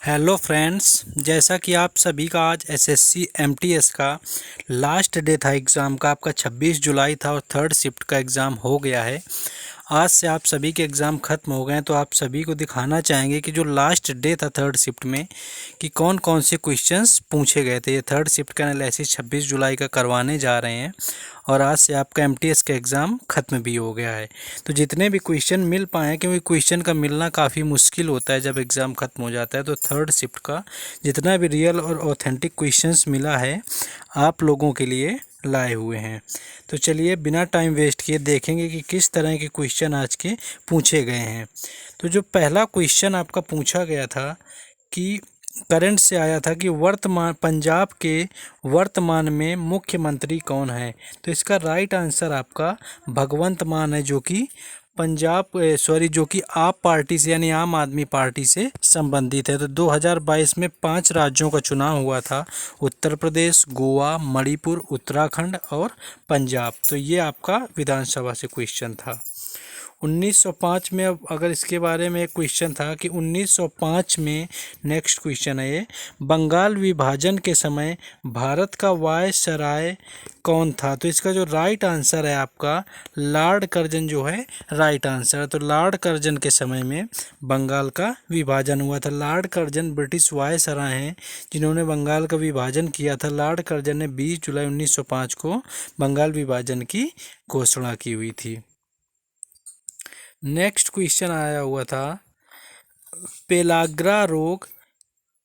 Hello friends, जैसा कि आप सभी का आज एसएससी एमटीएस का लास्ट डे था एग्ज़ाम का। आपका 26 जुलाई था और थर्ड शिफ्ट का एग्ज़ाम हो गया है। आज से आप सभी के एग्ज़ाम ख़त्म हो गए हैं, तो आप सभी को दिखाना चाहेंगे कि जो लास्ट डे था थर्ड शिफ्ट में कि कौन कौन से क्वेश्चंस पूछे गए थे। ये थर्ड शिफ्ट का एनालिसिस 26 जुलाई का करवाने जा रहे हैं और आज से आपका एमटीएस का एग्ज़ाम ख़त्म भी हो गया है। तो जितने भी क्वेश्चन मिल पाए, क्योंकि क्वेश्चन का मिलना काफ़ी मुश्किल होता है जब एग्ज़ाम ख़त्म हो जाता है, तो थर्ड शिफ्ट का जितना भी रियल और ऑथेंटिक क्वेश्चंस मिला है आप लोगों के लिए लाए हुए हैं। तो चलिए बिना टाइम वेस्ट किए देखेंगे कि किस तरह के क्वेश्चन आज के पूछे गए हैं। तो जो पहला क्वेश्चन आपका पूछा गया था कि करंट से आया था कि वर्तमान पंजाब के वर्तमान में मुख्यमंत्री कौन है। तो इसका राइट आंसर आपका भगवंत मान है, जो कि जो कि आप पार्टी से यानी आम आदमी पार्टी से संबंधित है। तो 2022 में 5 राज्यों का चुनाव हुआ था: उत्तर प्रदेश, गोवा, मणिपुर, उत्तराखंड और पंजाब। तो ये आपका विधानसभा से क्वेश्चन था। 1905 में, अब अगर इसके बारे में एक क्वेश्चन था कि 1905 में, नेक्स्ट क्वेश्चन है ये, बंगाल विभाजन के समय भारत का वायसराय कौन था। तो इसका जो राइट आंसर है आपका लॉर्ड कर्जन जो है राइट आंसर है। तो लॉर्ड कर्जन के समय में बंगाल का विभाजन हुआ था। लॉर्ड कर्जन ब्रिटिश वायसराय हैं जिन्होंने बंगाल का विभाजन किया था। लॉर्ड कर्जन ने 20 जुलाई 1905 को बंगाल विभाजन की घोषणा की हुई थी। नेक्स्ट क्वेश्चन आया हुआ था, पेलाग्रा रोग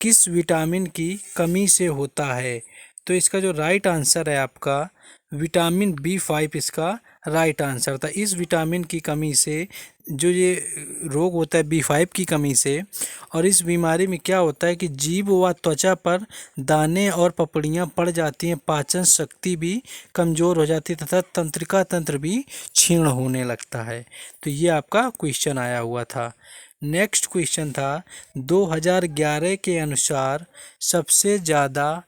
किस विटामिन की कमी से होता है। तो इसका जो राइट आंसर है आपका विटामिन B5 इसका राइट आंसर था। इस विटामिन की कमी से जो ये रोग होता है B5 की कमी से, और इस बीमारी में क्या होता है कि जीभ व त्वचा पर दाने और पपड़ियाँ पड़ जाती हैं, पाचन शक्ति भी कमज़ोर हो जाती है तथा तंत्रिका तंत्र भी क्षीण होने लगता है। तो ये आपका क्वेश्चन आया हुआ था। नेक्स्ट क्वेश्चन था 2011 के अनुसार सबसे ज़्यादा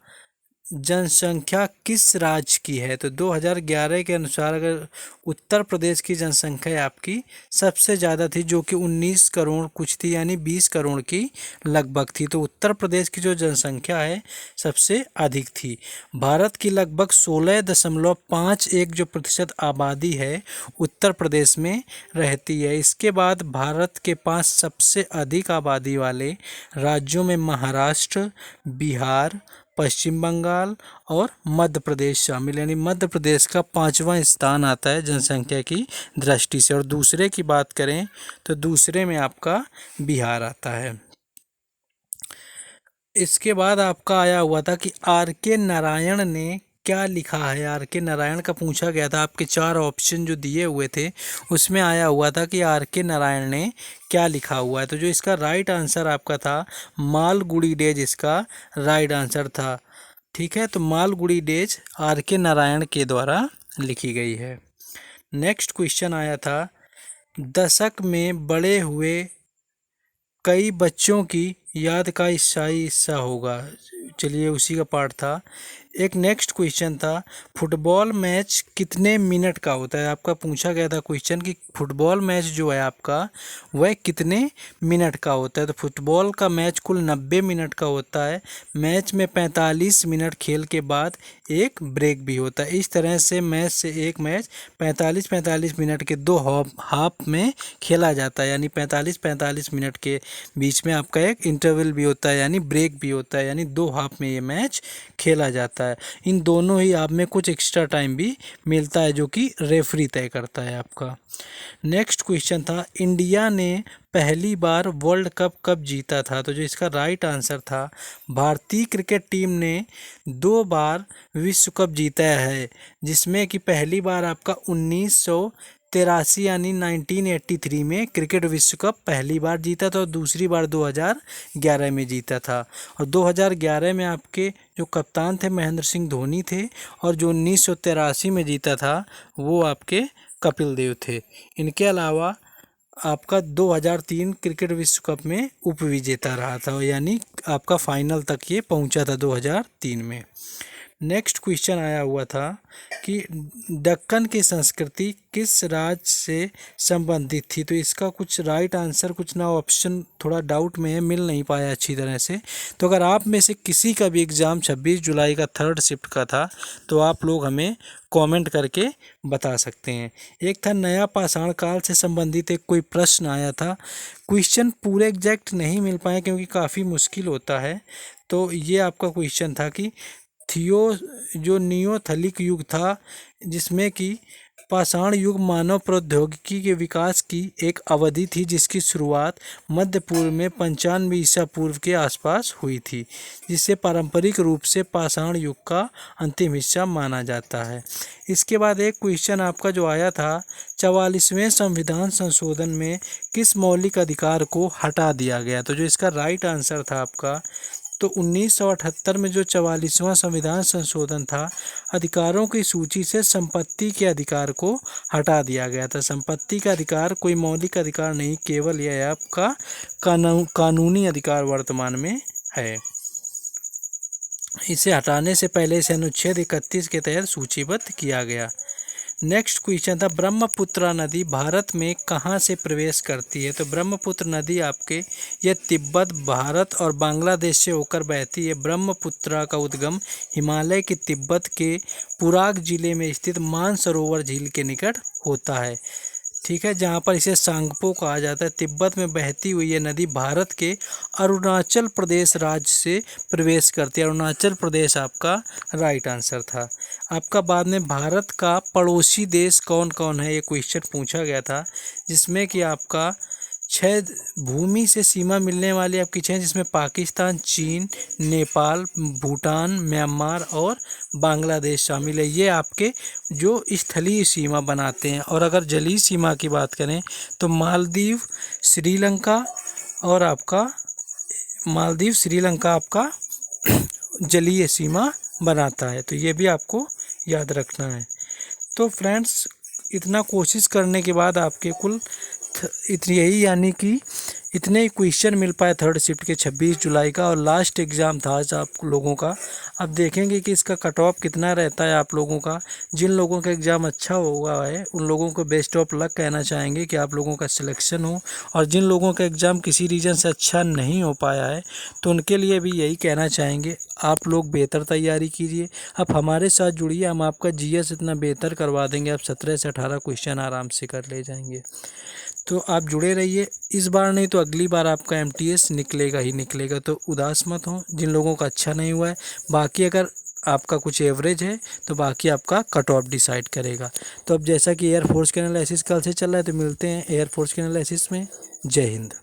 जनसंख्या किस राज्य की है। तो 2011 के अनुसार अगर उत्तर प्रदेश की जनसंख्या आपकी सबसे ज़्यादा थी, जो कि 19 करोड़ कुछ थी, यानी 20 करोड़ की लगभग थी। तो उत्तर प्रदेश की जो जनसंख्या है सबसे अधिक थी। भारत की लगभग 16.51 जो प्रतिशत आबादी है उत्तर प्रदेश में रहती है। इसके बाद भारत के 5 सबसे अधिक आबादी वाले राज्यों में महाराष्ट्र, बिहार, पश्चिम बंगाल और मध्य प्रदेश शामिल, यानी मध्य प्रदेश का 5वां स्थान आता है जनसंख्या की दृष्टि से। और दूसरे की बात करें तो दूसरे में आपका बिहार आता है। इसके बाद आपका आया हुआ था कि R.K. नारायण ने क्या लिखा है। R.K. नारायण का पूछा गया था। आपके 4 ऑप्शन जो दिए हुए थे उसमें आया हुआ था कि R.K. नारायण ने क्या लिखा हुआ है। तो जो इसका राइट आंसर आपका था मालगुडी डेज, इसका राइट आंसर था। ठीक है, तो मालगुडी डेज R.K. नारायण के द्वारा लिखी गई है। नेक्स्ट क्वेश्चन आया था, दशक में बड़े हुए कई बच्चों की याद का ईसाई हिस्सा होगा। चलिए उसी का पार्ट था। एक नेक्स्ट क्वेश्चन था, फुटबॉल मैच कितने मिनट का होता है। आपका पूछा गया था क्वेश्चन कि फुटबॉल मैच जो है आपका वह कितने मिनट का होता है। तो फुटबॉल का मैच कुल 90 मिनट का होता है। मैच में 45 मिनट खेल के बाद एक ब्रेक भी होता है। इस तरह से एक मैच 45-45 मिनट के 2 हाफ में खेला जाता है, यानी 45-45 मिनट के बीच में आपका एक इंटरवल भी होता है, यानी ब्रेक भी होता है, यानी 2 हाफ में ये मैच खेला जाता है। इन दोनों ही हाफ में कुछ एक्स्ट्रा टाइम भी मिलता है जो कि रेफरी तय करता है आपका। नेक्स्ट क्वेश्चन था, इंडिया ने पहली बार वर्ल्ड कप कब जीता था। तो जो इसका राइट आंसर था, भारतीय क्रिकेट टीम ने 2 बार विश्व कप जीता है, जिसमें कि पहली बार आपका 1983 यानी 1983 में क्रिकेट विश्व कप पहली बार जीता था और दूसरी बार 2011 में जीता था। और 2011 में आपके जो कप्तान थे महेंद्र सिंह धोनी थे, और जो 1983 में जीता था वो आपके कपिल देव थे। इनके अलावा आपका 2003 क्रिकेट विश्व कप में उप विजेता रहा था, यानी आपका फाइनल तक ये पहुंचा था 2003 में। नेक्स्ट क्वेश्चन आया हुआ था कि दक्कन की संस्कृति किस राज्य से संबंधित थी। तो इसका कुछ राइट आंसर, कुछ ना ऑप्शन थोड़ा डाउट में है, मिल नहीं पाया अच्छी तरह से। तो अगर आप में से किसी का भी एग्ज़ाम 26 जुलाई का 3rd शिफ्ट का था तो आप लोग हमें कमेंट करके बता सकते हैं। एक था नया पाषाण काल से संबंधित एक कोई प्रश्न आया था। क्वेश्चन पूरे एग्जैक्ट नहीं मिल पाए क्योंकि काफ़ी मुश्किल होता है। तो ये आपका क्वेश्चन था कि जो नियोलिथिक युग था, जिसमें कि पाषाण युग मानव प्रौद्योगिकी के विकास की एक अवधि थी जिसकी शुरुआत मध्य पूर्व में 95 ईसा पूर्व के आसपास हुई थी, जिसे पारंपरिक रूप से पाषाण युग का अंतिम हिस्सा माना जाता है। इसके बाद एक क्वेश्चन आपका जो आया था, 44वें संविधान संशोधन में किस मौलिक अधिकार को हटा दिया गया। तो जो इसका राइट आंसर था आपका, तो 1978 में जो 44वां संविधान संशोधन था, अधिकारों की सूची से संपत्ति के अधिकार को हटा दिया गया था। संपत्ति का अधिकार कोई मौलिक अधिकार नहीं, केवल यह आपका कानूनी अधिकार वर्तमान में है। इसे हटाने से पहले इसे अनुच्छेद 31 के तहत सूचीबद्ध किया गया। नेक्स्ट क्वेश्चन था, ब्रह्मपुत्र नदी भारत में कहाँ से प्रवेश करती है। तो ब्रह्मपुत्र नदी आपके यह तिब्बत, भारत और बांग्लादेश से होकर बहती है। ब्रह्मपुत्र का उद्गम हिमालय के तिब्बत के पुराग जिले में स्थित मानसरोवर झील के निकट होता है, ठीक है, जहाँ पर इसे सांगपो कहा जाता है। तिब्बत में बहती हुई ये नदी भारत के अरुणाचल प्रदेश राज्य से प्रवेश करती है। अरुणाचल प्रदेश आपका राइट आंसर था। आपका बाद में भारत का पड़ोसी देश कौन कौन है, ये क्वेश्चन पूछा गया था, जिसमें कि आपका 6 भूमि से सीमा मिलने वाली आपकी 6, जिसमें पाकिस्तान, चीन, नेपाल, भूटान, म्यांमार और बांग्लादेश शामिल है। ये आपके जो स्थलीय सीमा बनाते हैं। और अगर जलीय सीमा की बात करें तो मालदीव, श्रीलंका और आपका आपका जलीय सीमा बनाता है। तो ये भी आपको याद रखना है। तो फ्रेंड्स, इतना कोशिश करने के बाद आपके कुल इतनी यही यानी कि इतने क्वेश्चन मिल पाए 3rd शिफ्ट के 26 जुलाई का, और लास्ट एग्ज़ाम था आज आप लोगों का। अब देखेंगे कि इसका कट ऑफ कितना रहता है आप लोगों का। जिन लोगों का एग्ज़ाम अच्छा हुआ है उन लोगों को बेस्ट ऑफ लक कहना चाहेंगे कि आप लोगों का सिलेक्शन हो, और जिन लोगों का एग्ज़ाम किसी रीज़न से अच्छा नहीं हो पाया है तो उनके लिए भी यही कहना चाहेंगे, आप लोग बेहतर तैयारी कीजिए। आप हमारे साथ जुड़िए, हम आपका GS इतना बेहतर करवा देंगे, आप 17 से 18 क्वेश्चन आराम से कर ले जाएंगे। तो आप जुड़े रहिए, इस बार नहीं तो अगली बार आपका MTS निकलेगा ही निकलेगा। तो उदास मत हो जिन लोगों का अच्छा नहीं हुआ है। बाकी अगर आपका कुछ एवरेज है तो बाकी आपका कट ऑफ डिसाइड करेगा। तो अब जैसा कि एयरफोर्स के एनालिसिस कल से चल रहा है, तो मिलते हैं एयरफोर्स के एनालिसिस में। जय हिंद।